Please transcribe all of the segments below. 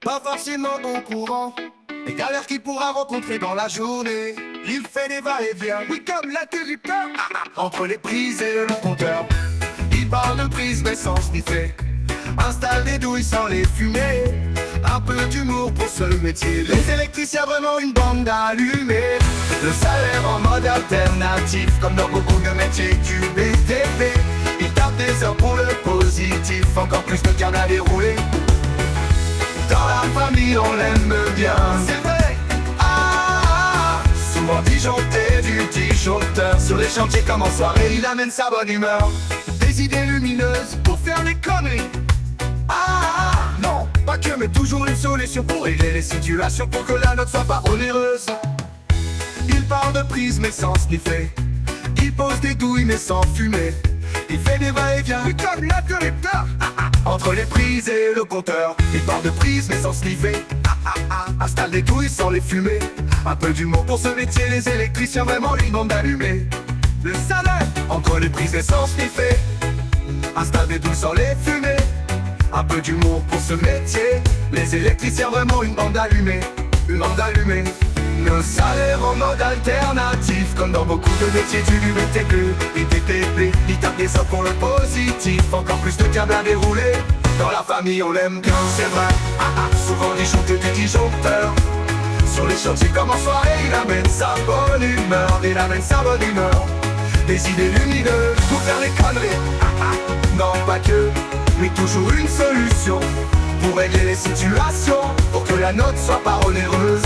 pas forcément au courant les galères qu'il pourra rencontrer dans la journée. Il fait des va-et-vient, oui comme l'interrupteur, entre les prises et le compteur. Il parle de prise mais sans sniffer, installe des douilles sans les fumer. Un peu d'humour pour ce métier, les électriciens vraiment une bande allumée. Le salaire en mode alternatif, comme dans beaucoup de métiers du BTP. Il tape des heures pour le positif, encore plus de carnes à dérouler. Dans la famille on l'aime bien, c'est vrai. Souvent disjoncté du disjoncteur, sur les chantiers comme en soirée, il amène sa bonne humeur. Des idées lumineuses pour faire les conneries. Non, pas que mais toujours une solution pour régler les situations, pour que la note soit pas onéreuse. Il parle de prise mais sans sniffer, il pose des douilles mais sans fumer. Il fait des va-et-vient, oui comme l'interrupteur, entre les prises et le compteur. Il parle de prise mais sans sniffer, installe des douilles sans les fumer. Un peu d'humour pour ce métier, les électriciens vraiment une bande allumée. Le salaire entre les prises et sans sniffer, installe des douilles sans les fumer. Un peu d'humour pour ce métier, les électriciens vraiment une bande allumée. Une bande allumée. Le salaire en mode alternatif, comme dans beaucoup de métiers du BTP, ITTP. Il tape des heures pour le positif, encore plus de câbles à dérouler. Dans la famille on l'aime bien, c'est vrai. Souvent disjoncté du disjoncteur, sur les chantiers comme en soirée, il amène sa bonne humeur. Il amène sa bonne humeur. Des idées lumineuses pour faire les conneries. Non pas que, mais toujours une solution pour régler les situations, pour que la note soit pas onéreuse.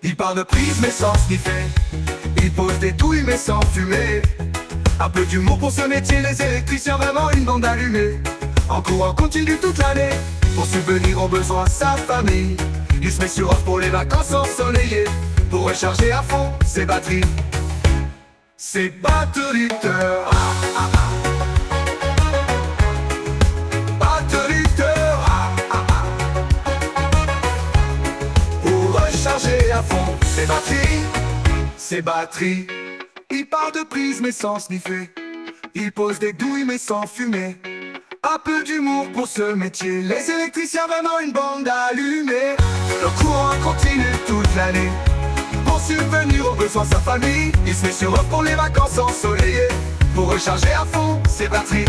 Il parle de prise mais sans sniffer, il pose des douilles mais sans fumer. Un peu d'humour pour ce métier, les électriciens vraiment une bande allumée. En courant continue toute l'année, pour subvenir aux besoins de sa famille. Il se met sur off pour les vacances ensoleillées, pour recharger à fond ses batteries. Ses batteriteurs. Recharger à fond ses batteries. Il parle de prise mais sans sniffer, il pose des douilles mais sans fumer. Un peu d'humour pour ce métier, les électriciens vraiment une bande allumée. Le courant continue toute l'année, pour subvenir aux besoins de sa famille. Il se met sur off pour les vacances ensoleillées, pour recharger à fond ses batteries.